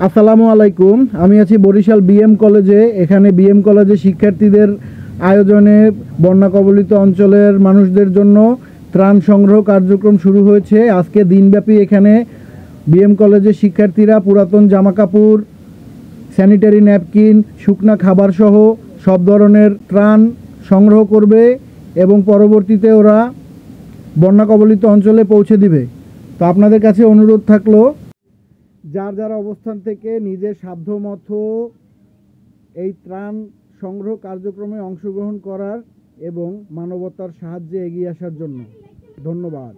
আসসালামু আলাইকুম। আমি আছি বরিশাল বিএম কলেজে। এখানে বিএম কলেজে শিক্ষার্থীদের আয়োজনে বন্যা কবলিত অঞ্চলের মানুষদের জন্য ত্রাণ সংগ্রহ কার্যক্রম শুরু হয়েছে। আজকে দিনব্যাপী এখানে বিএম কলেজের শিক্ষার্থীরা পুরাতন জামাকাপড়, স্যানিটারি ন্যাপকিন, শুকনা খাবারসহ সব ধরনের ত্রাণ সংগ্রহ করবে এবং পরবর্তীতে ওরা বন্যা কবলিত অঞ্চলে পৌঁছে দিবে। তো আপনাদের কাছে অনুরোধ থাকলো, যার যার অবস্থান থেকে নিজের সাধ্যমতো এই ত্রাণ সংগ্রহ কার্যক্রমে অংশগ্রহণ করার এবং মানবতার সাহায্যে এগিয়ে আসার জন্য। ধন্যবাদ।